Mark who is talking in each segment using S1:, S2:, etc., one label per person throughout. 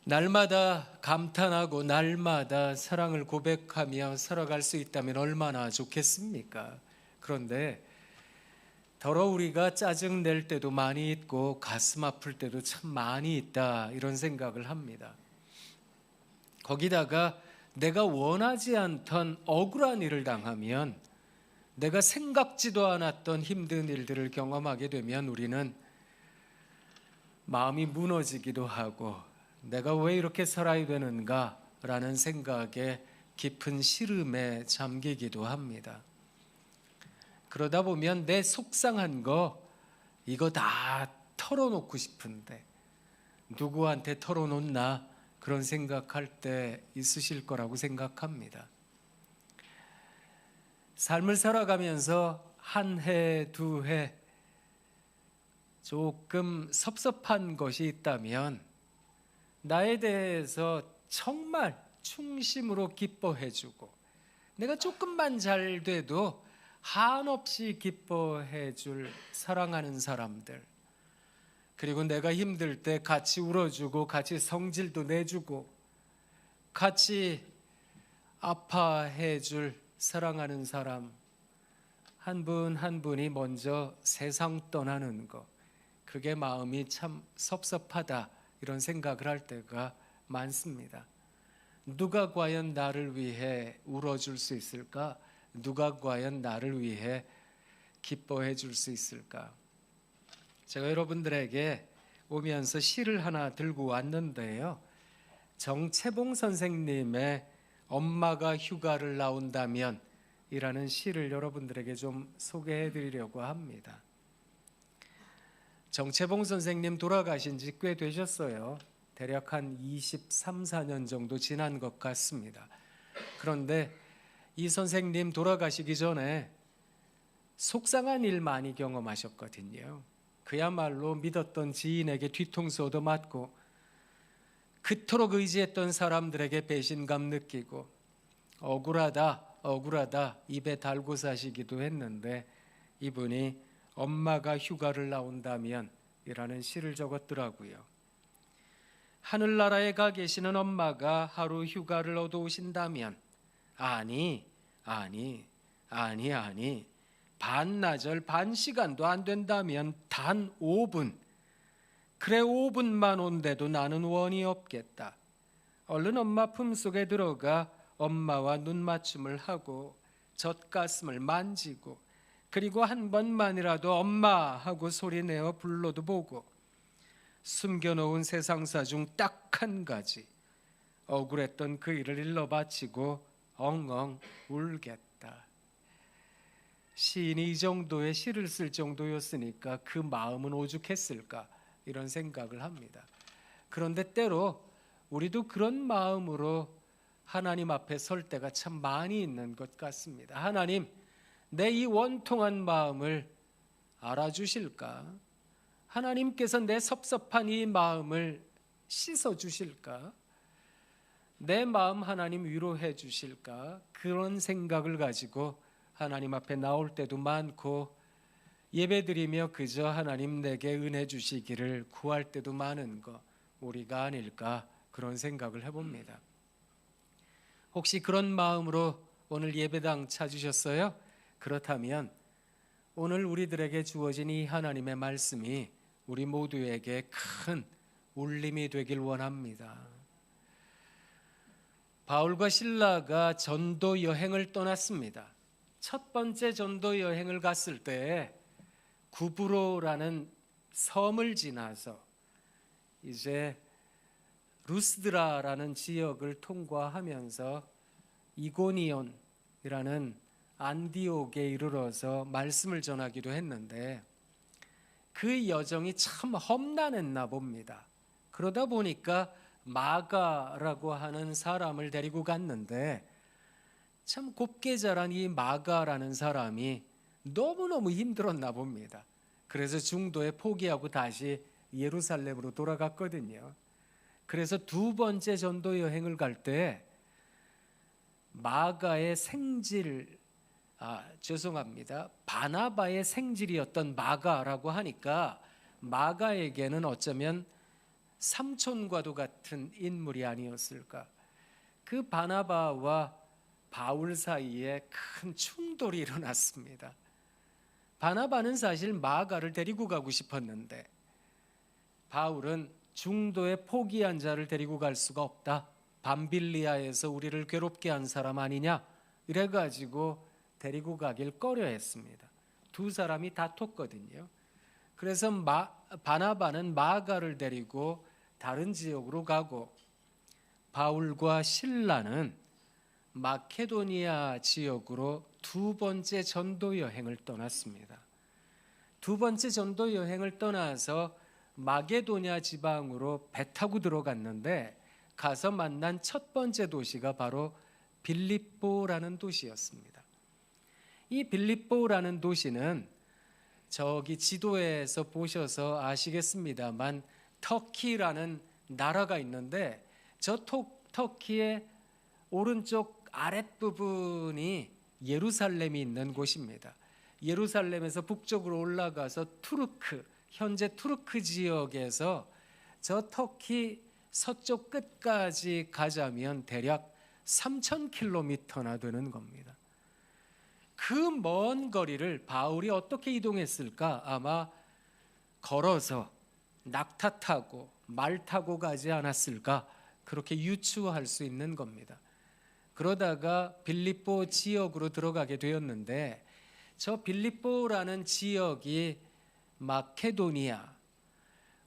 S1: 날마다 감탄하고 날마다 사랑을 고백하며 살아갈 수 있다면 얼마나 좋겠습니까? 그런데 더러 우리가 짜증 낼 때도 많이 있고 가슴 아플 때도 참 많이 있다, 이런 생각을 합니다. 거기다가 내가 원하지 않던 억울한 일을 당하면, 내가 생각지도 않았던 힘든 일들을 경험하게 되면 우리는 마음이 무너지기도 하고, 내가 왜 이렇게 살아야 되는가 라는 생각에 깊은 시름에 잠기기도 합니다. 그러다 보면 내 속상한 거, 이거 다 털어놓고 싶은데 누구한테 털어놓나, 그런 생각할 때 있으실 거라고 생각합니다. 삶을 살아가면서 한 해, 두 해 조금 섭섭한 것이 있다면 나에 대해서 정말 충심으로 기뻐해주고, 내가 조금만 잘 돼도 한없이 기뻐해줄 사랑하는 사람들, 그리고 내가 힘들 때 같이 울어주고 같이 성질도 내주고 같이 아파해줄 사랑하는 사람 한 분 한 분이 먼저 세상 떠나는 것, 그게 마음이 참 섭섭하다, 이런 생각을 할 때가 많습니다. 누가 과연 나를 위해 울어줄 수 있을까? 누가 과연 나를 위해 기뻐해 줄 수 있을까? 제가 여러분들에게 오면서 시를 하나 들고 왔는데요, 정채봉 선생님의 엄마가 휴가를 나온다면 이라는 시를 여러분들에게 좀 소개해 드리려고 합니다. 정채봉 선생님 돌아가신 지 꽤 되셨어요. 대략 한 23, 4년 정도 지난 것 같습니다. 그런데 이 선생님 돌아가시기 전에 속상한 일 많이 경험하셨거든요. 그야말로 믿었던 지인에게 뒤통수 얻어맞고, 그토록 의지했던 사람들에게 배신감 느끼고, 억울하다 억울하다 입에 달고 사시기도 했는데, 이분이 엄마가 휴가를 나온다면 이라는 시를 적었더라고요. 하늘나라에 가 계시는 엄마가 하루 휴가를 얻어오신다면, 아니 반나절 반시간도 안 된다면 단 5분, 그래 5분만 온데도 나는 원이 없겠다. 얼른 엄마 품속에 들어가 엄마와 눈맞춤을 하고 젖가슴을 만지고, 그리고 한 번만이라도 엄마 하고 소리내어 불러도 보고, 숨겨놓은 세상사 중 딱 한 가지, 억울했던 그 일을 일러 바치고 엉엉 울겠다. 시인이 이 정도의 시를 쓸 정도였으니까 그 마음은 오죽했을까, 이런 생각을 합니다. 그런데 때로 우리도 그런 마음으로 하나님 앞에 설 때가 참 많이 있는 것 같습니다. 하나님, 내 이 원통한 마음을 알아주실까? 하나님께서 내 섭섭한 이 마음을 씻어주실까? 내 마음 하나님 위로해 주실까? 그런 생각을 가지고 하나님 앞에 나올 때도 많고, 예배드리며 그저 하나님 내게 은혜 주시기를 구할 때도 많은 거 우리가 아닐까, 그런 생각을 해봅니다. 혹시 그런 마음으로 오늘 예배당 찾으셨어요? 그렇다면 오늘 우리들에게 주어진 이 하나님의 말씀이 우리 모두에게 큰 울림이 되길 원합니다. 바울과 실라가 전도 여행을 떠났습니다. 첫 번째 전도 여행을 갔을 때 구브로라는 섬을 지나서 이제 루스드라라는 지역을 통과하면서 이고니온이라는 안디옥에 이르러서 말씀을 전하기도 했는데, 그 여정이 참 험난했나 봅니다. 그러다 보니까 마가라고 하는 사람을 데리고 갔는데, 참 곱게 자란 이 마가라는 사람이 너무너무 힘들었나 봅니다. 그래서 중도에 포기하고 다시 예루살렘으로 돌아갔거든요. 그래서 두 번째 전도 여행을 갈 때 마가의 생질, 바나바의 생질이었던 마가라고 하니까 마가에게는 어쩌면 삼촌과도 같은 인물이 아니었을까? 그 바나바와 바울 사이에 큰 충돌이 일어났습니다. 바나바는 사실 마가를 데리고 가고 싶었는데 바울은 중도에 포기한 자를 데리고 갈 수가 없다. 밤빌리아에서 우리를 괴롭게 한 사람 아니냐? 이래가지고 데리고 가길 꺼려했습니다. 두 사람이 다퉜거든요. 그래서 바나바는 마가를 데리고 다른 지역으로 가고 바울과 실라는 마케도니아 지역으로 두 번째 전도 여행을 떠났습니다. 두 번째 전도 여행을 떠나서 마게도냐 지방으로 배 타고 들어갔는데 가서 만난 첫 번째 도시가 바로 빌립보라는 도시였습니다. 이 빌립보라는 도시는 저기 지도에서 보셔서 아시겠습니다만 터키라는 나라가 있는데 저 터키의 오른쪽 아랫부분이 예루살렘이 있는 곳입니다. 예루살렘에서 북쪽으로 올라가서 현재 투르크 지역에서 저 터키 서쪽 끝까지 가자면 대략 3,000km나 되는 겁니다. 그 먼 거리를 바울이 어떻게 이동했을까? 아마 걸어서 낙타 타고 말 타고 가지 않았을까? 그렇게 유추할 수 있는 겁니다. 그러다가 빌립보 지역으로 들어가게 되었는데 저 빌립보라는 지역이 마케도니아,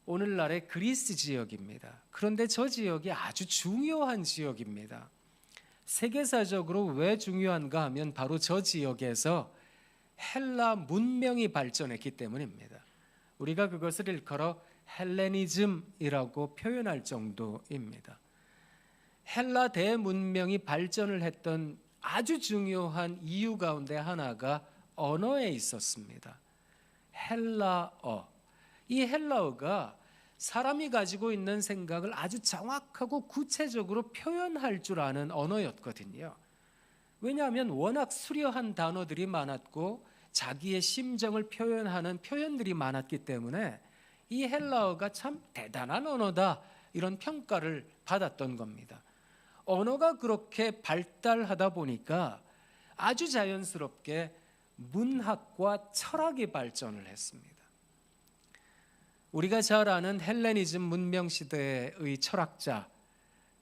S1: 오늘날의 그리스 지역입니다. 그런데 저 지역이 아주 중요한 지역입니다. 세계사적으로 왜 중요한가 하면 바로 저 지역에서 헬라 문명이 발전했기 때문입니다. 우리가 그것을 일컬어 헬레니즘이라고 표현할 정도입니다. 헬라 대문명이 발전을 했던 아주 중요한 이유 가운데 하나가 언어에 있었습니다. 헬라어. 이 헬라어가 사람이 가지고 있는 생각을 아주 정확하고 구체적으로 표현할 줄 아는 언어였거든요. 왜냐하면 워낙 수려한 단어들이 많았고 자기의 심정을 표현하는 표현들이 많았기 때문에 이 헬라어가 참 대단한 언어다, 이런 평가를 받았던 겁니다. 언어가 그렇게 발달하다 보니까 아주 자연스럽게 문학과 철학이 발전을 했습니다. 우리가 잘 아는 헬레니즘 문명 시대의 철학자,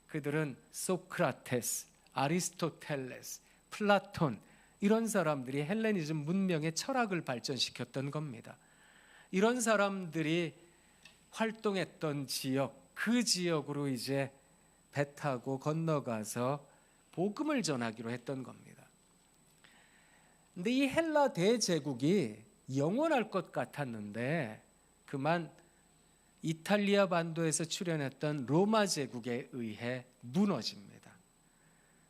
S1: 그들은 소크라테스, 아리스토텔레스, 플라톤, 이런 사람들이 헬레니즘 문명의 철학을 발전시켰던 겁니다. 이런 사람들이 활동했던 지역, 그 지역으로 이제 배 타고 건너가서 복음을 전하기로 했던 겁니다. 근데 이 헬라 대제국이 영원할 것 같았는데 그만 이탈리아 반도에서 출현했던 로마 제국에 의해 무너집니다.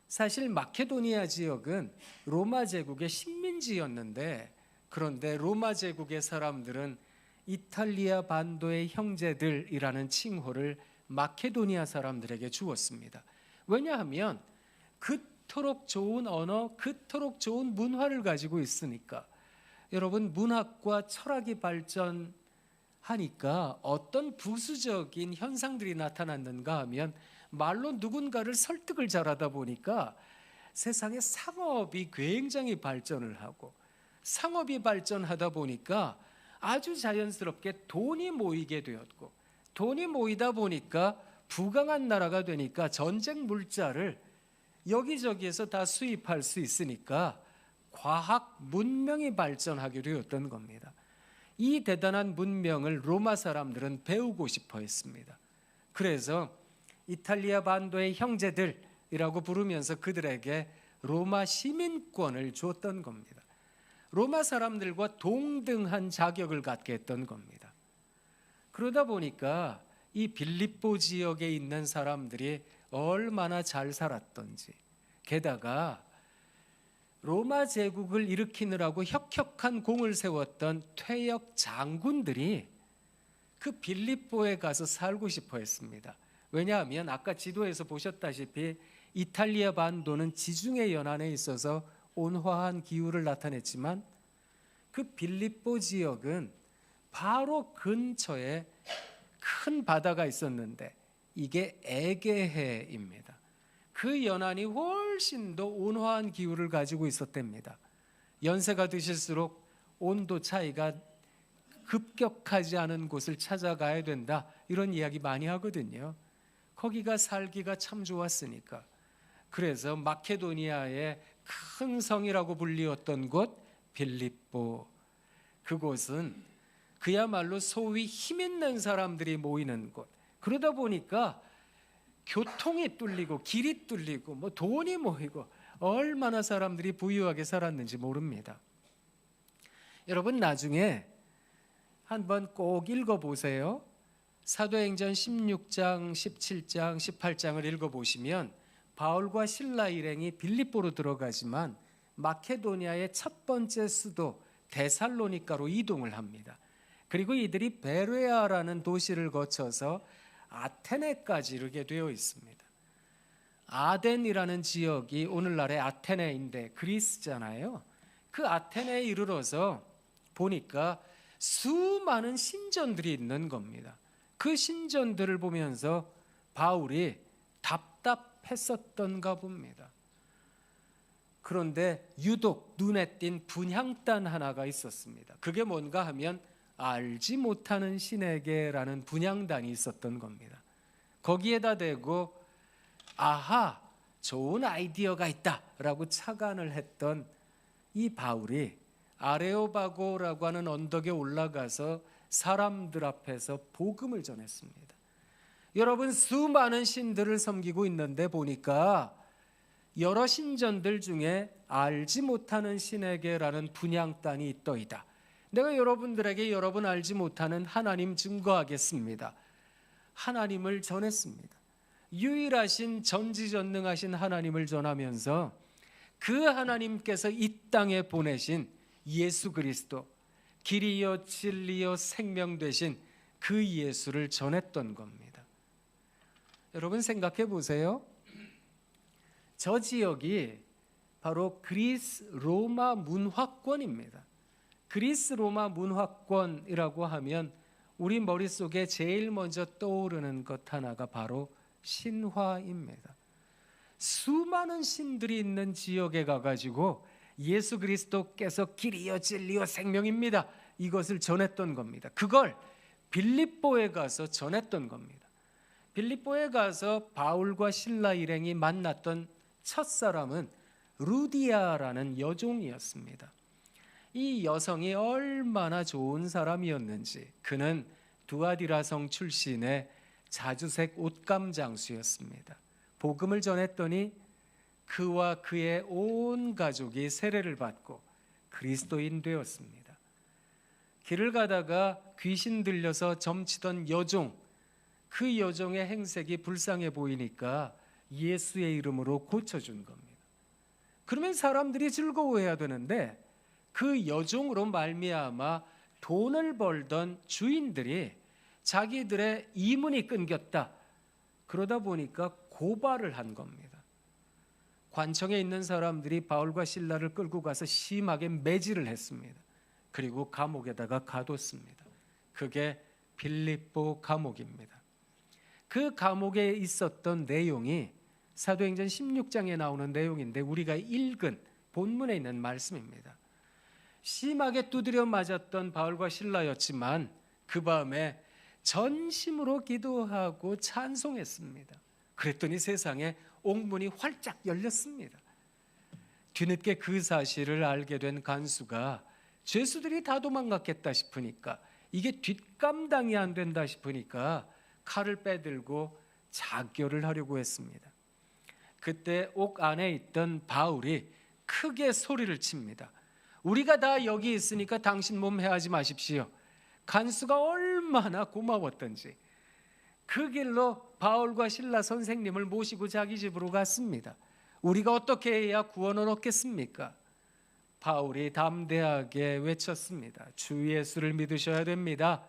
S1: 사실 마케도니아 지역은 로마 제국의 식민지였는데 그런데 로마 제국의 사람들은 이탈리아 반도의 형제들이라는 칭호를 마케도니아 사람들에게 주었습니다. 왜냐하면 그토록 좋은 언어, 그토록 좋은 문화를 가지고 있으니까. 여러분, 문학과 철학이 발전하니까 어떤 부수적인 현상들이 나타났는가 하면 말로 누군가를 설득을 잘하다 보니까 세상에 상업이 굉장히 발전을 하고, 상업이 발전하다 보니까 아주 자연스럽게 돈이 모이게 되었고, 돈이 모이다 보니까 부강한 나라가 되니까 전쟁 물자를 여기저기에서 다 수입할 수 있으니까 과학 문명이 발전하게 되었던 겁니다. 이 대단한 문명을 로마 사람들은 배우고 싶어 했습니다. 그래서 이탈리아 반도의 형제들이라고 부르면서 그들에게 로마 시민권을 줬던 겁니다. 로마 사람들과 동등한 자격을 갖게 했던 겁니다. 그러다 보니까 이 빌립보 지역에 있는 사람들이 얼마나 잘 살았던지, 게다가 로마 제국을 일으키느라고 혁혁한 공을 세웠던 퇴역 장군들이 그 빌립보에 가서 살고 싶어 했습니다. 왜냐하면 아까 지도에서 보셨다시피 이탈리아 반도는 지중해 연안에 있어서 온화한 기후를 나타냈지만 그 빌립보 지역은 바로 근처에 큰 바다가 있었는데 이게 에게해입니다. 그 연안이 훨씬 더 온화한 기후를 가지고 있었답니다. 연세가 드실수록 온도 차이가 급격하지 않은 곳을 찾아가야 된다, 이런 이야기 많이 하거든요. 거기가 살기가 참 좋았으니까. 그래서 마케도니아의 큰 성이라고 불리웠던 곳 빌립보, 그곳은 그야말로 소위 힘 있는 사람들이 모이는 곳. 그러다 보니까 교통이 뚫리고 길이 뚫리고 뭐 돈이 모이고 얼마나 사람들이 부유하게 살았는지 모릅니다. 여러분 나중에 한번 꼭 읽어보세요. 사도행전 16장, 17장, 18장을 읽어보시면 바울과 실라 일행이 빌립보로 들어가지만 마케도니아의 첫 번째 수도 데살로니가로 이동을 합니다. 그리고 이들이 베레아라는 도시를 거쳐서 아테네까지 이르게 되어 있습니다. 아덴이라는 지역이 오늘날의 아테네인데 그리스잖아요. 그 아테네에 이르러서 보니까 수많은 신전들이 있는 겁니다. 그 신전들을 보면서 바울이 답답했었던가 봅니다. 그런데 유독 눈에 띈 분향단 하나가 있었습니다. 그게 뭔가 하면 알지 못하는 신에게라는 분향단이 있었던 겁니다. 거기에다 대고 아하, 좋은 아이디어가 있다라고 착안을 했던 이 바울이 아레오바고라고 하는 언덕에 올라가서 사람들 앞에서 복음을 전했습니다. 여러분, 수많은 신들을 섬기고 있는데 보니까 여러 신전들 중에 알지 못하는 신에게라는 분향단이 있더이다. 내가 여러분들에게 여러분 알지 못하는 하나님 증거하겠습니다. 하나님을 전했습니다. 유일하신 전지전능하신 하나님을 전하면서 그 하나님께서 이 땅에 보내신 예수 그리스도, 길이요 진리요 생명 되신 그 예수를 전했던 겁니다. 여러분 생각해 보세요. 저 지역이 바로 그리스 로마 문화권입니다. 그리스 로마 문화권이라고 하면 우리 머릿속에 제일 먼저 떠오르는 것 하나가 바로 신화입니다. 수많은 신들이 있는 지역에 가가지고 예수 그리스도께서 길이요 진리요 생명입니다, 이것을 전했던 겁니다. 그걸 빌립보에 가서 전했던 겁니다. 빌립보에 가서 바울과 실라 일행이 만났던 첫 사람은 루디아라는 여종이었습니다. 이 여성이 얼마나 좋은 사람이었는지, 그는 두아디라 성 출신의 자주색 옷감 장수였습니다. 복음을 전했더니 그와 그의 온 가족이 세례를 받고 그리스도인 되었습니다. 길을 가다가 귀신 들려서 점치던 여종, 그 여종의 행색이 불쌍해 보이니까 예수의 이름으로 고쳐준 겁니다. 그러면 사람들이 즐거워해야 되는데 그 여종으로 말미암아 돈을 벌던 주인들이 자기들의 이문이 끊겼다, 그러다 보니까 고발을 한 겁니다. 관청에 있는 사람들이 바울과 실라를 끌고 가서 심하게 매질을 했습니다. 그리고 감옥에다가 가뒀습니다. 그게 빌립보 감옥입니다. 그 감옥에 있었던 내용이 사도행전 16장에 나오는 내용인데 우리가 읽은 본문에 있는 말씀입니다. 심하게 두드려 맞았던 바울과 실라였지만 그 밤에 전심으로 기도하고 찬송했습니다. 그랬더니 세상에 옥문이 활짝 열렸습니다. 뒤늦게 그 사실을 알게 된 간수가 죄수들이 다 도망갔겠다 싶으니까, 이게 뒷감당이 안 된다 싶으니까 칼을 빼들고 자결을 하려고 했습니다. 그때 옥 안에 있던 바울이 크게 소리를 칩니다. 우리가 다 여기 있으니까 당신 몸 해하지 마십시오. 간수가 얼마나 고마웠던지 그 길로 바울과 실라 선생님을 모시고 자기 집으로 갔습니다. 우리가 어떻게 해야 구원을 얻겠습니까? 바울이 담대하게 외쳤습니다. 주 예수를 믿으셔야 됩니다.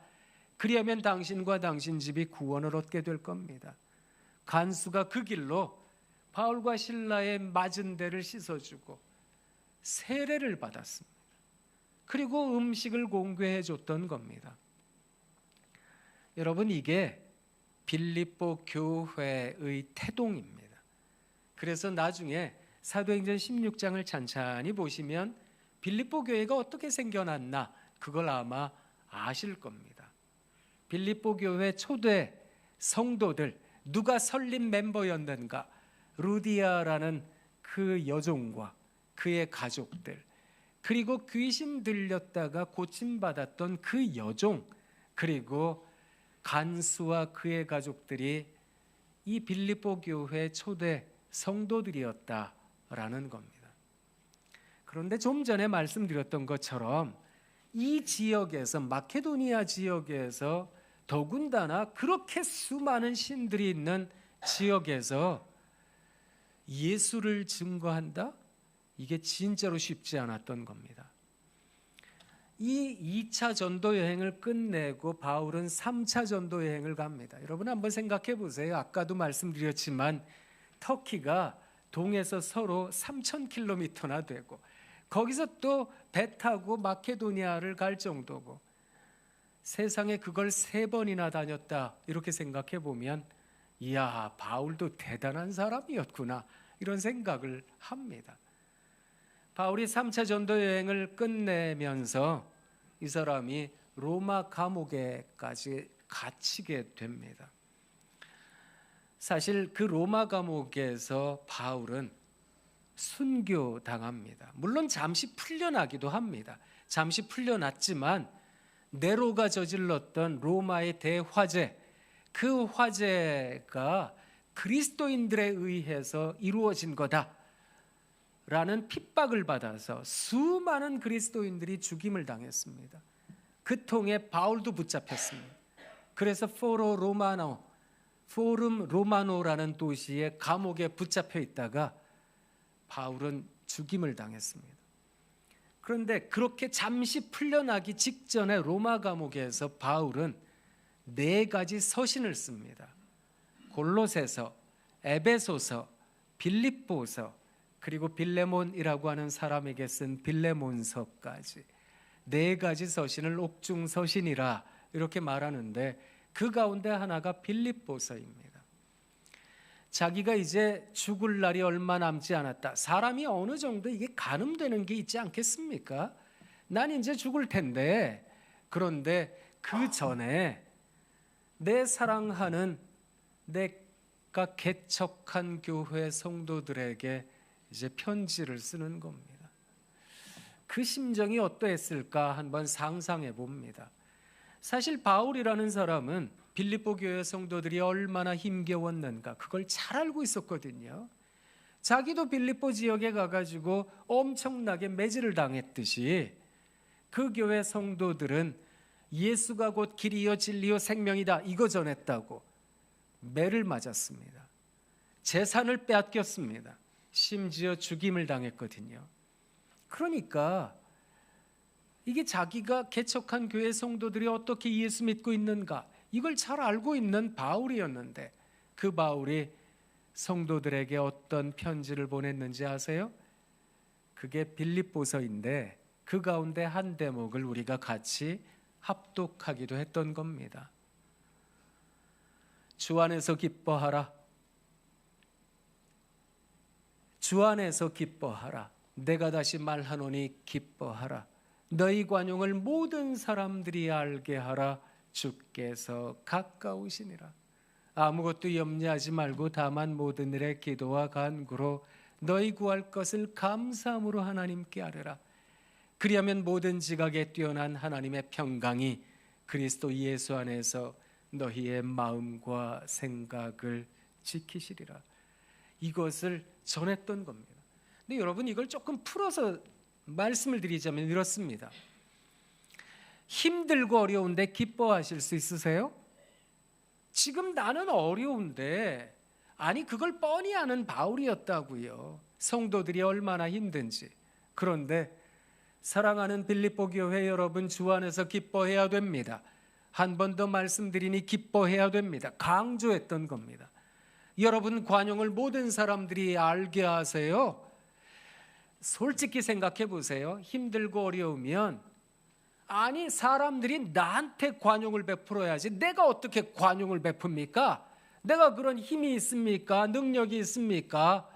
S1: 그리하면 당신과 당신 집이 구원을 얻게 될 겁니다. 간수가 그 길로 바울과 실라의 맞은 데를 씻어주고 세례를 받았습니다. 그리고 음식을 공개해 줬던 겁니다. 여러분, 이게 빌립보 교회의 태동입니다. 그래서 나중에 사도행전 16장을 찬찬히 보시면 빌립보 교회가 어떻게 생겨났나 그걸 아마 아실 겁니다. 빌립보 교회 초대 성도들, 누가 설립 멤버였는가? 루디아라는 그 여종과 그의 가족들, 그리고 귀신 들렸다가 고침받았던 그 여종, 그리고 간수와 그의 가족들이 이 빌립보 교회 초대 성도들이었다라는 겁니다. 그런데 좀 전에 말씀드렸던 것처럼 이 지역에서, 마케도니아 지역에서, 더군다나 그렇게 수많은 신들이 있는 지역에서 예수를 증거한다? 이게 진짜로 쉽지 않았던 겁니다. 이 2차 전도 여행을 끝내고 바울은 3차 전도 여행을 갑니다. 여러분 한번 생각해 보세요. 아까도 말씀드렸지만 터키가 동에서 서로 3,000km나 되고, 거기서 또 배 타고 마케도니아를 갈 정도고, 세상에 그걸 3번이나 다녔다 이렇게 생각해 보면, 이야, 바울도 대단한 사람이었구나 이런 생각을 합니다. 바울이 3차 전도 여행을 끝내면서 이 사람이 로마 감옥에까지 갇히게 됩니다. 사실 그 로마 감옥에서 바울은 순교당합니다. 물론 잠시 풀려나기도 합니다. 잠시 풀려났지만 네로가 저질렀던 로마의 대화재, 그 화재가 그리스도인들에 의해서 이루어진 거다라는 핍박을 받아서 수많은 그리스도인들이 죽임을 당했습니다. 그 통에 바울도 붙잡혔습니다. 그래서 포rum 로마노라는 도시의 감옥에 붙잡혀 있다가 바울은 죽임을 당했습니다. 그런데 그렇게 잠시 풀려나기 직전에 로마 감옥에서 바울은 4가지 서신을 씁니다. 골로새서, 에베소서, 빌립보서, 그리고 빌레몬이라고 하는 사람에게 쓴 빌레몬서까지 4가지 서신을 옥중서신이라 이렇게 말하는데, 그 가운데 하나가 빌립보서입니다. 자기가 이제 죽을 날이 얼마 남지 않았다. 사람이 어느 정도 이게 가늠되는 게 있지 않겠습니까? 난 이제 죽을 텐데, 그런데 그 전에 내 사랑하는, 내가 개척한 교회 성도들에게 이제 편지를 쓰는 겁니다. 그 심정이 어떠했을까 한번 상상해 봅니다. 사실 바울이라는 사람은 빌립보 교회 성도들이 얼마나 힘겨웠는가 그걸 잘 알고 있었거든요. 자기도 빌립보 지역에 가가지고 엄청나게 매질을 당했듯이 그 교회 성도들은 예수가 곧 길이요 진리요 생명이다 이거 전했다고 매를 맞았습니다. 재산을 빼앗겼습니다. 심지어 죽임을 당했거든요. 그러니까 이게 자기가 개척한 교회 성도들이 어떻게 예수 믿고 있는가 이걸 잘 알고 있는 바울이었는데, 그 바울이 성도들에게 어떤 편지를 보냈는지 아세요? 그게 빌립보서인데 그 가운데 한 대목을 우리가 같이 합독하기도 했던 겁니다. 주 안에서 기뻐하라. 주 안에서 기뻐하라. 내가 다시 말하노니 기뻐하라. 너희 관용을 모든 사람들이 알게 하라. 주께서 가까우시니라. 아무것도 염려하지 말고 다만 모든 일에 기도와 간구로 너희 구할 것을 감사함으로 하나님께 아뢰라. 그리하면 모든 지각에 뛰어난 하나님의 평강이 그리스도 예수 안에서 너희의 마음과 생각을 지키시리라. 이것을 전했던 겁니다. 근데 여러분, 이걸 조금 풀어서 말씀을 드리자면 이렇습니다. 힘들고 어려운데 기뻐하실 수 있으세요? 지금 나는 어려운데, 아니 그걸 뻔히 아는 바울이었다고요. 성도들이 얼마나 힘든지. 그런데 사랑하는 빌립보 교회 여러분, 주 안에서 기뻐해야 됩니다. 한 번 더 말씀드리니 기뻐해야 됩니다. 강조했던 겁니다. 여러분 관용을 모든 사람들이 알게 하세요. 솔직히 생각해 보세요. 힘들고 어려우면 아니 사람들이 나한테 관용을 베풀어야지 내가 어떻게 관용을 베풉니까? 내가 그런 힘이 있습니까? 능력이 있습니까?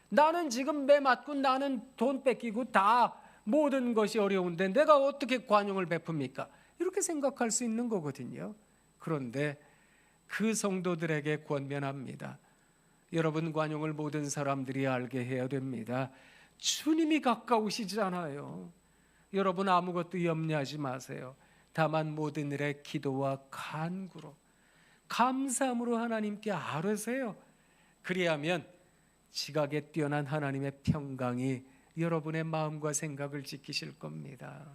S1: 나는 지금 매 맞고 나는 돈 뺏기고 다 모든 것이 어려운데 내가 어떻게 관용을 베풉니까? 이렇게 생각할 수 있는 거거든요. 그런데 그 성도들에게 권면합니다. 여러분, 관용을 모든 사람들이 알게 해야 됩니다. 주님이 가까우시잖아요. 여러분, 아무것도 염려하지 마세요. 다만 모든 일에 기도와 간구로 감사함으로 하나님께 아뢰세요. 그리하면 지각에 뛰어난 하나님의 평강이 여러분의 마음과 생각을 지키실 겁니다.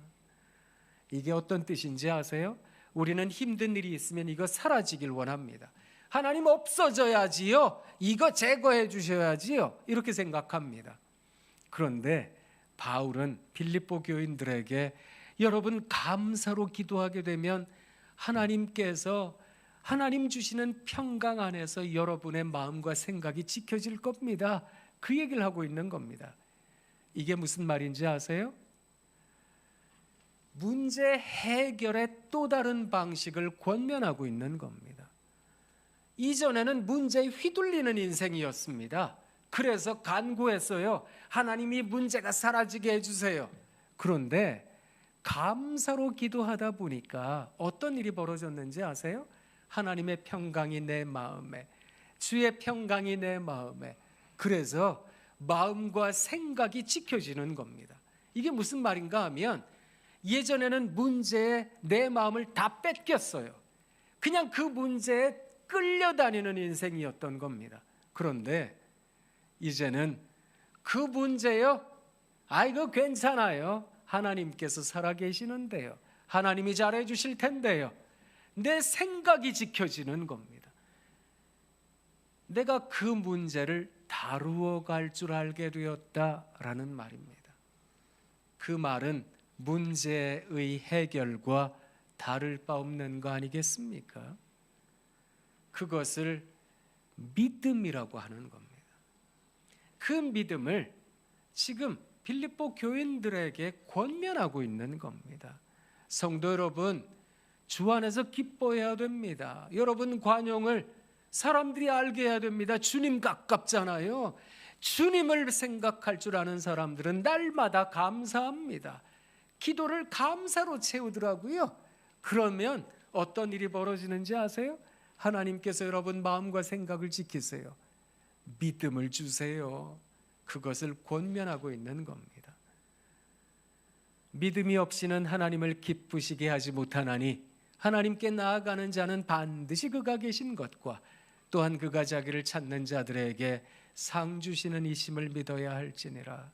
S1: 이게 어떤 뜻인지 아세요? 우리는 힘든 일이 있으면 이거 사라지길 원합니다. 하나님 없어져야지요. 이거 제거해 주셔야지요. 이렇게 생각합니다. 그런데 바울은 빌립보 교인들에게 여러분 감사로 기도하게 되면 하나님께서 하나님 주시는 평강 안에서 여러분의 마음과 생각이 지켜질 겁니다. 그 얘기를 하고 있는 겁니다. 이게 무슨 말인지 아세요? 문제 해결의 또 다른 방식을 권면하고 있는 겁니다. 이전에는 문제에 휘둘리는 인생이었습니다. 그래서 간구했어요. 하나님이 문제가 사라지게 해주세요. 그런데 감사로 기도하다 보니까 어떤 일이 벌어졌는지 아세요? 하나님의 평강이 내 마음에, 주의 평강이 내 마음에, 그래서 마음과 생각이 지켜지는 겁니다. 이게 무슨 말인가 하면 예전에는 문제에 내 마음을 다 뺏겼어요. 그냥 그 문제에 끌려다니는 인생이었던 겁니다. 그런데 이제는 그 문제요, 이거 괜찮아요. 하나님께서 살아계시는데요. 하나님이 잘해 주실 텐데요. 내 생각이 지켜지는 겁니다. 내가 그 문제를 다루어 갈 줄 알게 되었다라는 말입니다. 그 말은 문제의 해결과 다를 바 없는 거 아니겠습니까? 그것을 믿음이라고 하는 겁니다. 그 믿음을 지금 빌립보 교인들에게 권면하고 있는 겁니다. 성도 여러분, 주 안에서 기뻐해야 됩니다. 여러분 관용을 사람들이 알게 해야 됩니다. 주님 가깝잖아요. 주님을 생각할 줄 아는 사람들은 날마다 감사합니다. 기도를 감사로 채우더라고요. 그러면 어떤 일이 벌어지는지 아세요? 하나님께서 여러분 마음과 생각을 지키세요. 믿음을 주세요. 그것을 권면하고 있는 겁니다. 믿음이 없이는 하나님을 기쁘시게 하지 못하나니 하나님께 나아가는 자는 반드시 그가 계신 것과 또한 그가 자기를 찾는 자들에게 상 주시는 이심을 믿어야 할지니라.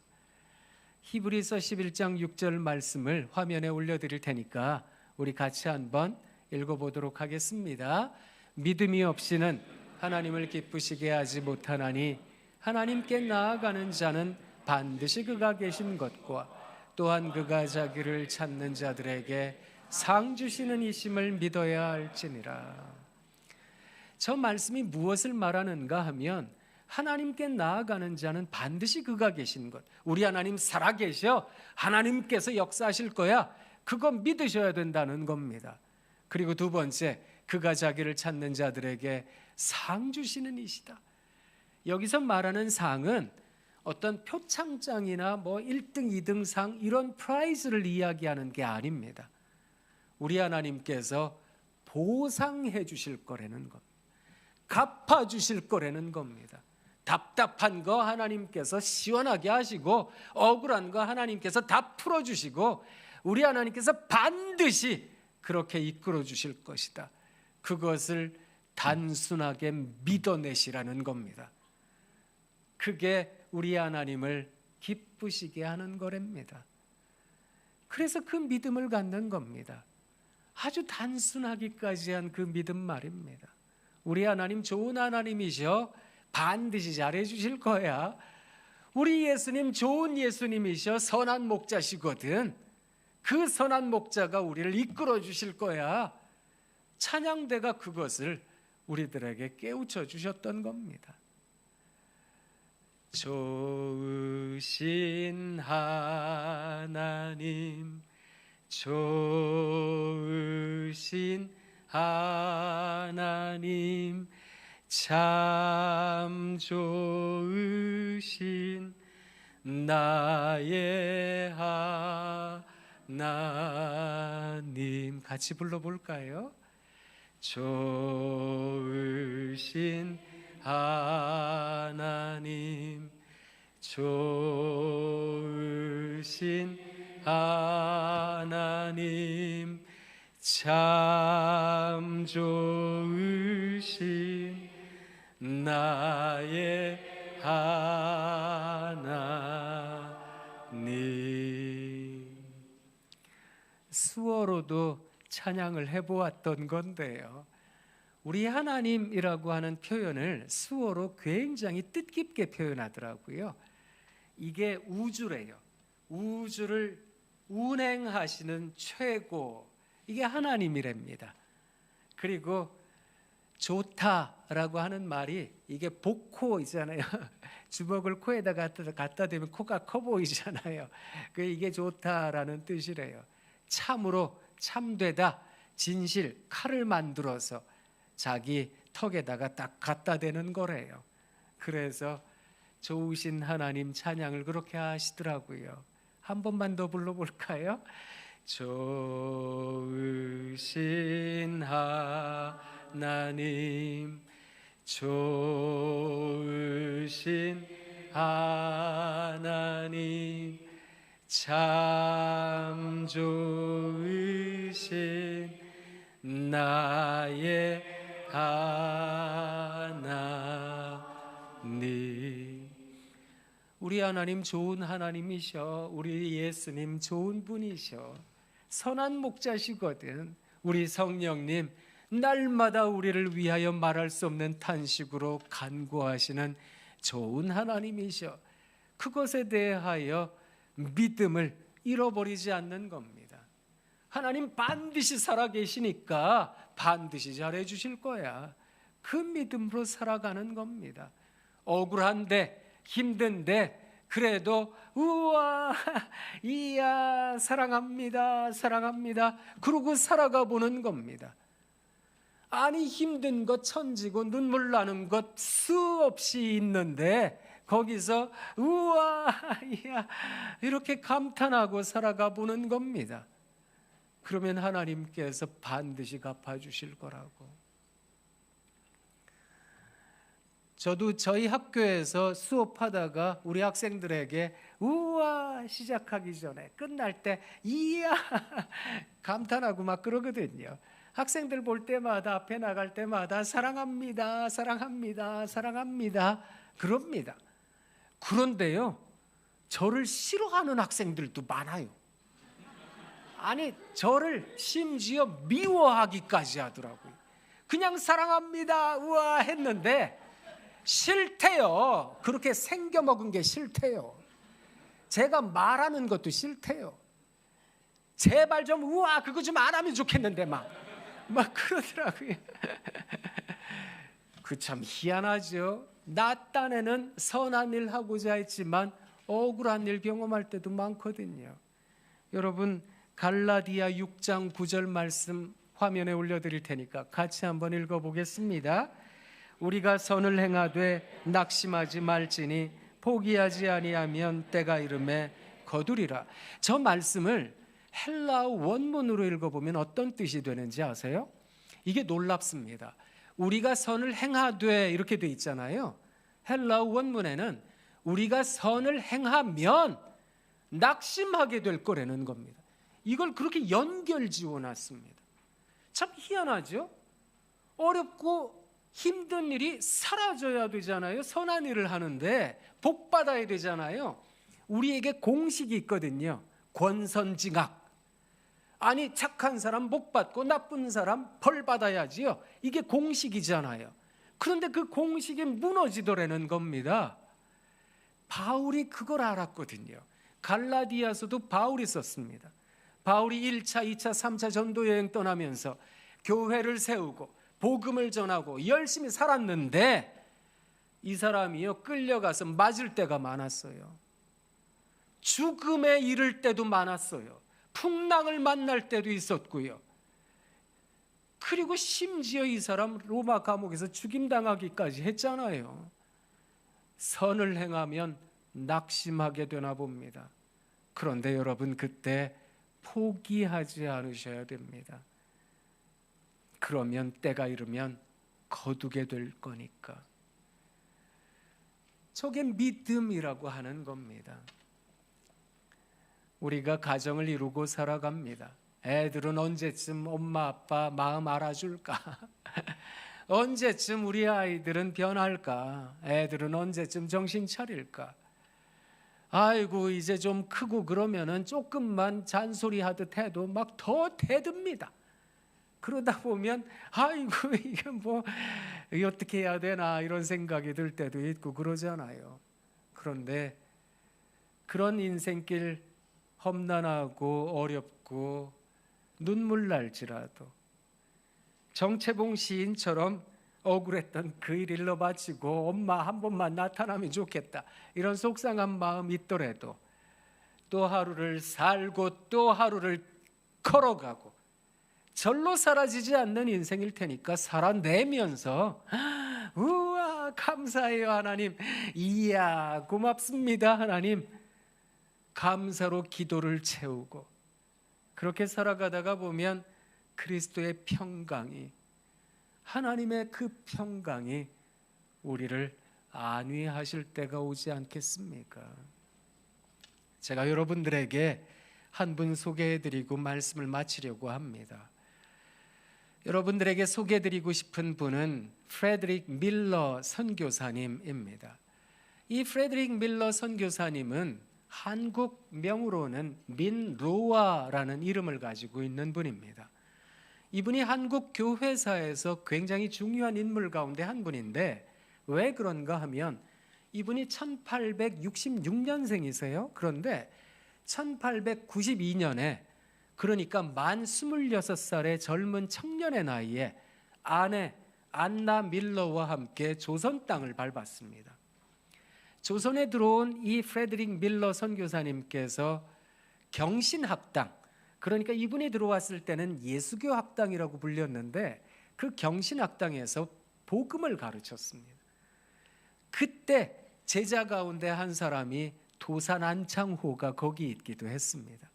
S1: 히브리서 11장 6절 말씀을 화면에 올려드릴 테니까 우리 같이 한번 읽어보도록 하겠습니다. 믿음이 없이는 하나님을 기쁘시게 하지 못하나니 하나님께 나아가는 자는 반드시 그가 계신 것과 또한 그가 자기를 찾는 자들에게 상 주시는 이심을 믿어야 할지니라. 저 말씀이 무엇을 말하는가 하면 하나님께 나아가는 자는 반드시 그가 계신 것, 우리 하나님 살아계셔, 하나님께서 역사하실 거야, 그거 믿으셔야 된다는 겁니다. 그리고 두 번째, 그가 자기를 찾는 자들에게 상 주시는 이시다. 여기서 말하는 상은 어떤 표창장이나 뭐 1등, 2등 상 이런 프라이즈를 이야기하는 게 아닙니다. 우리 하나님께서 보상해 주실 거라는 겁니다. 갚아 주실 거라는 겁니다. 답답한 거 하나님께서 시원하게 하시고 억울한 거 하나님께서 다 풀어주시고 우리 하나님께서 반드시 그렇게 이끌어 주실 것이다. 그것을 단순하게 믿어내시라는 겁니다. 그게 우리 하나님을 기쁘시게 하는 거랍니다. 그래서 그 믿음을 갖는 겁니다. 아주 단순하기까지 한 그 믿음 말입니다. 우리 하나님 좋은 하나님이셔. 반드시 잘해 주실 거야. 우리 예수님 좋은 예수님이셔. 선한 목자시거든. 그 선한 목자가 우리를 이끌어 주실 거야. 찬양대가 그것을 우리들에게 깨우쳐 주셨던 겁니다. 좋으신 하나님 좋으신 하나님, 참 좋으신 나의 하나님. 같이 불러볼까요? 좋으신 하나님, 좋으신 하나님, 참 좋으신 나의 하나님. 수어로도 찬양을 해보았던 건데요, 우리 하나님이라고 하는 표현을 수어로 굉장히 뜻깊게 표현하더라고요. 이게 우주래요. 우주를 운행하시는 최고, 이게 하나님이랍니다. 그리고 좋다라고 하는 말이, 이게 복코이잖아요. 주먹을 코에다 갖다 대면 코가 커 보이잖아요. 이게 좋다라는 뜻이래요. 참으로, 참되다, 진실, 칼을 만들어서 자기 턱에다가 딱 갖다 대는 거래요. 그래서 좋으신 하나님 찬양을 그렇게 하시더라고요. 한 번만 더 불러볼까요? 좋으신 하나님, 좋으신 하나님, 참 좋으신 나의 하나님. 우리 하나님 좋은 하나님이셔. 우리 예수님 좋은 분이셔. 선한 목자시거든. 우리 성령님 날마다 우리를 위하여 말할 수 없는 탄식으로 간구하시는 좋은 하나님이셔. 그것에 대하여 믿음을 잃어버리지 않는 겁니다. 하나님 반드시 살아계시니까 반드시 잘해 주실 거야. 그 믿음으로 살아가는 겁니다. 억울한데, 힘든데, 그래도 우와, 이야, 사랑합니다, 사랑합니다, 그러고 살아가 보는 겁니다. 아니, 힘든 것 천지고 눈물 나는 것 수없이 있는데 거기서 우와, 이야, 이렇게 감탄하고 살아가 보는 겁니다. 그러면 하나님께서 반드시 갚아주실 거라고. 저도 저희 학교에서 수업하다가 우리 학생들에게 우와 시작하기 전에 끝날 때 이야 감탄하고 막 그러거든요. 학생들 볼 때마다, 앞에 나갈 때마다 사랑합니다, 사랑합니다, 사랑합니다 그럽니다. 그런데요, 저를 싫어하는 학생들도 많아요. 아니, 저를 심지어 미워하기까지 하더라고요. 그냥 사랑합니다 우와 했는데 싫대요. 그렇게 생겨먹은 게 싫대요. 제가 말하는 것도 싫대요. 제발 좀 우와 그거 좀 안 하면 좋겠는데 막 그러더라고요. 그 참 희한하죠. 나 딴에는 선한 일 하고자 했지만 억울한 일 경험할 때도 많거든요. 여러분, 갈라디아 6장 9절 말씀 화면에 올려드릴 테니까 같이 한번 읽어보겠습니다. 우리가 선을 행하되 낙심하지 말지니 포기하지 아니하면 때가 이름에 거두리라. 저 말씀을 헬라어 원문으로 읽어보면 어떤 뜻이 되는지 아세요? 이게 놀랍습니다. 우리가 선을 행하되 이렇게 돼 있잖아요. 헬라어 원문에는 우리가 선을 행하면 낙심하게 될 거라는 겁니다. 이걸 그렇게 연결 지어놨습니다. 참 희한하죠? 어렵고 힘든 일이 사라져야 되잖아요. 선한 일을 하는데 복 받아야 되잖아요. 우리에게 공식이 있거든요. 권선징악. 아니, 착한 사람 복 받고 나쁜 사람 벌 받아야지요. 이게 공식이잖아요. 그런데 그 공식이 무너지더라는 겁니다. 바울이 그걸 알았거든요. 갈라디아서도 바울이 썼습니다. 바울이 1차, 2차, 3차 전도 여행 떠나면서 교회를 세우고 복음을 전하고 열심히 살았는데 이 사람이요 끌려가서 맞을 때가 많았어요. 죽음에 이를 때도 많았어요. 풍랑을 만날 때도 있었고요. 그리고 심지어 이 사람 로마 감옥에서 죽임당하기까지 했잖아요. 선을 행하면 낙심하게 되나 봅니다. 그런데 여러분, 그때 포기하지 않으셔야 됩니다. 그러면 때가 이르면 거두게 될 거니까. 저게 믿음이라고 하는 겁니다. 우리가 가정을 이루고 살아갑니다. 애들은 언제쯤 엄마 아빠 마음 알아줄까? 언제쯤 우리 아이들은 변할까? 애들은 언제쯤 정신 차릴까? 아이고, 이제 좀 크고 그러면은 조금만 잔소리하듯 해도 막 더 대듭니다. 그러다 보면 아이고, 이게 뭐 어떻게 해야 되나 이런 생각이 들 때도 있고 그러잖아요. 그런데 그런 인생길 험난하고 어렵고 눈물 날지라도 정채봉 시인처럼 억울했던 그 일 일러 바치고 엄마 한 번만 나타나면 좋겠다, 이런 속상한 마음이 있더라도 또 하루를 살고 또 하루를 걸어가고 절로 사라지지 않는 인생일 테니까 살아내면서 우와 감사해요 하나님, 이야 고맙습니다 하나님, 감사로 기도를 채우고 그렇게 살아가다가 보면 그리스도의 평강이, 하나님의 그 평강이 우리를 안위하실 때가 오지 않겠습니까? 제가 여러분들에게 한 분 소개해드리고 말씀을 마치려고 합니다. 여러분들에게 소개해드리고 싶은 분은 프레드릭 밀러 선교사님입니다. 이 프레드릭 밀러 선교사님은 한국 명으로는 민로아라는 이름을 가지고 있는 분입니다. 이분이 한국 교회사에서 굉장히 중요한 인물 가운데 한 분인데, 왜 그런가 하면 이분이 1866년생이세요. 그런데 1892년에, 그러니까 만 26살의 젊은 청년의 나이에 아내 안나 밀러와 함께 조선 땅을 밟았습니다. 조선에 들어온 이 프레드릭 밀러 선교사님께서 경신학당, 그러니까 이분이 들어왔을 때는 예수교 학당이라고 불렸는데 그 경신학당에서 복음을 가르쳤습니다. 그때 제자 가운데 한 사람이 도산 안창호가 거기 있기도 했습니다.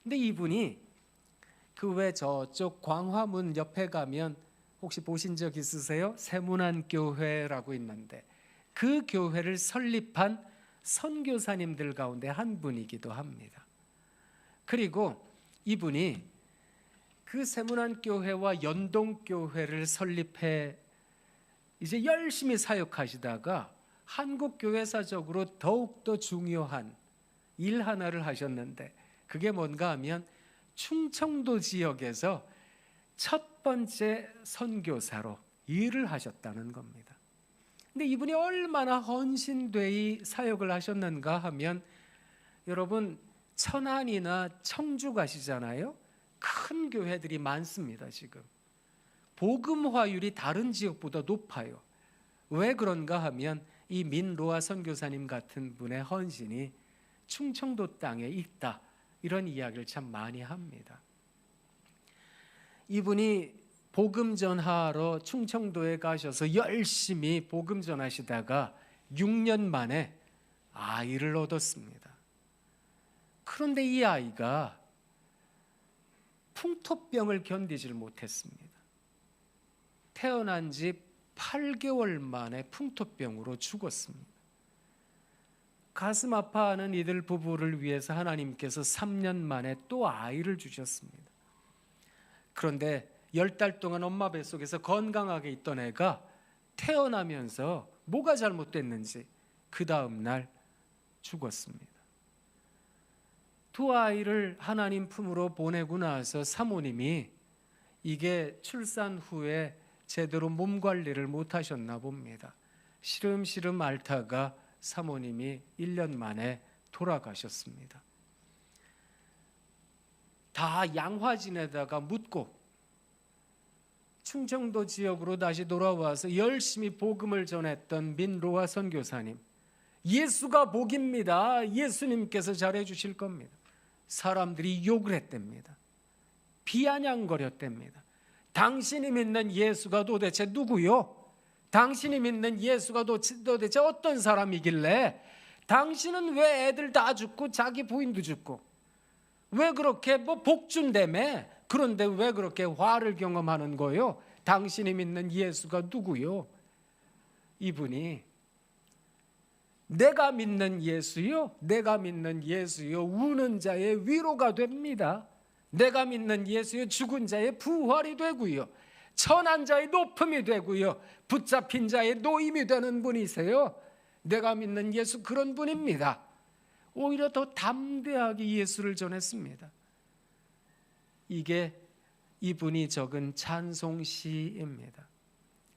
S1: 근데 이분이 그 외 저쪽 광화문 옆에 가면 혹시 보신 적 있으세요? 세문안교회라고 있는데 그 교회를 설립한 선교사님들 가운데 한 분이기도 합니다. 그리고 이분이 그 세문안교회와 연동교회를 설립해 이제 열심히 사역하시다가 한국교회사적으로 더욱더 중요한 일 하나를 하셨는데, 그게 뭔가 하면 충청도 지역에서 첫 번째 선교사로 일을 하셨다는 겁니다. 근데 이분이 얼마나 헌신되이 사역을 하셨는가 하면, 여러분 천안이나 청주 가시잖아요. 큰 교회들이 많습니다. 지금 복음화율이 다른 지역보다 높아요. 왜 그런가 하면 이 민로아 선교사님 같은 분의 헌신이 충청도 땅에 있다, 이런 이야기를 참 많이 합니다. 이분이 복음 전하러 충청도에 가셔서 열심히 복음 전하시다가 6년 만에 아이를 얻었습니다. 그런데 이 아이가 풍토병을 견디질 못했습니다. 태어난 지 8개월 만에 풍토병으로 죽었습니다. 가슴 아파하는 이들 부부를 위해서 하나님께서 3년 만에 또 아이를 주셨습니다. 그런데 10달 동안 엄마 뱃속에서 건강하게 있던 애가 태어나면서 뭐가 잘못됐는지 그 다음 날 죽었습니다. 두 아이를 하나님 품으로 보내고 나서 사모님이 이게 출산 후에 제대로 몸 관리를 못 하셨나 봅니다. 시름시름 앓다가 사모님이 1년 만에 돌아가셨습니다. 다 양화진에다가 묻고 충청도 지역으로 다시 돌아와서 열심히 복음을 전했던 민로아 선교사님, 예수가 복입니다. 예수님께서 잘해 주실 겁니다. 사람들이 욕을 했답니다. 비아냥거렸답니다. 당신이 믿는 예수가 도대체 누구요? 당신이 믿는 예수가 도대체 어떤 사람이길래 당신은 왜 애들 다 죽고 자기 부인도 죽고 왜 그렇게 복 준다며? 그런데 왜 그렇게 화를 경험하는 거요? 당신이 믿는 예수가 누구요? 이분이 내가 믿는 예수요? 내가 믿는 예수요? 우는 자의 위로가 됩니다. 내가 믿는 예수요? 죽은 자의 부활이 되고요. 천한 자의 높음이 되고요. 붙잡힌 자의 노임이 되는 분이세요. 내가 믿는 예수 그런 분입니다. 오히려 더 담대하게 예수를 전했습니다. 이게 이분이 적은 찬송시입니다.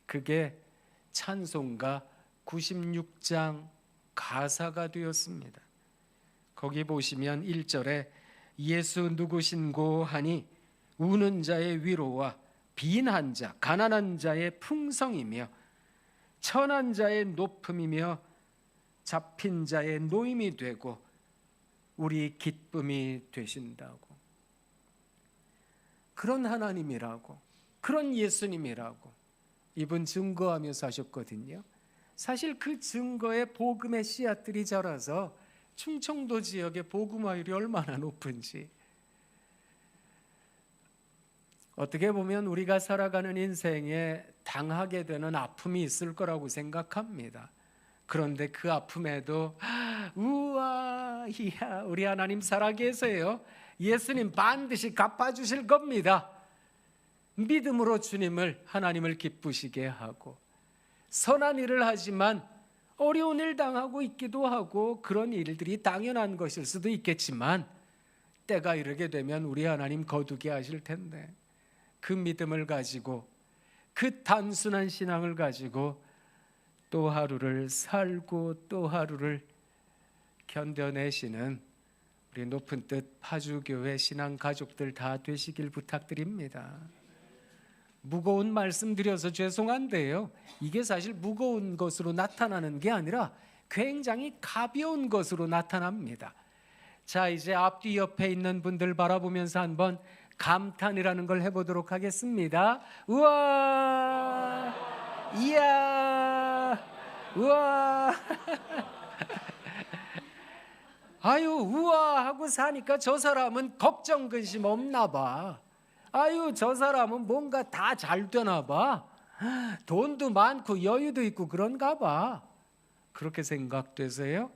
S1: 그게 찬송가 96장 가사가 되었습니다. 거기 보시면 1절에 예수 누구신고 하니 우는 자의 위로와 빈한 자, 가난한 자의 풍성이며 천한 자의 높음이며 잡힌 자의 노임이 되고 우리 기쁨이 되신다고. 그런 하나님이라고, 그런 예수님이라고 이분 증거하며 사셨거든요. 사실 그 증거에 복음의 씨앗들이 자라서 충청도 지역의 복음화율이 얼마나 높은지, 어떻게 보면 우리가 살아가는 인생에 당하게 되는 아픔이 있을 거라고 생각합니다. 그런데 그 아픔에도 우와, 이야, 우리 하나님 살아계세요. 예수님 반드시 갚아주실 겁니다. 믿음으로 주님을, 하나님을 기쁘시게 하고 선한 일을 하지만 어려운 일 당하고 있기도 하고 그런 일들이 당연한 것일 수도 있겠지만 때가 이르게 되면 우리 하나님 거두게 하실 텐데 그 믿음을 가지고 그 단순한 신앙을 가지고 또 하루를 살고 또 하루를 견뎌내시는 우리 높은 뜻 파주교회 신앙 가족들 다 되시길 부탁드립니다. 무거운 말씀 드려서 죄송한데요, 이게 사실 무거운 것으로 나타나는 게 아니라 굉장히 가벼운 것으로 나타납니다. 자, 이제 앞뒤 옆에 있는 분들 바라보면서 한번 감탄이라는 걸 해보도록 하겠습니다. 우와, 이야, 우와. 아유, 우와 하고 사니까 저 사람은 걱정 근심 없나 봐. 아유, 저 사람은 뭔가 다 잘 되나 봐. 돈도 많고 여유도 있고 그런가 봐. 그렇게 생각되세요?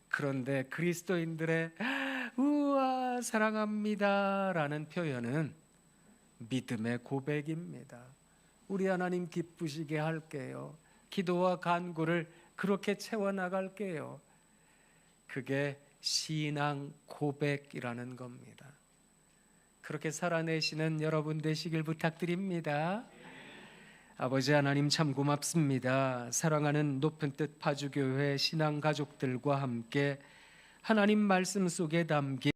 S1: 그런데 그리스도인들의 우와 사랑합니다 라는 표현은 믿음의 고백입니다. 우리 하나님 기쁘시게 할게요. 기도와 간구를 그렇게 채워나갈게요. 그게 신앙 고백이라는 겁니다. 그렇게 살아내시는 여러분 되시길 부탁드립니다. 아버지 하나님 참 고맙습니다. 사랑하는 높은 뜻 파주교회 신앙 가족들과 함께 하나님 말씀 속에 담긴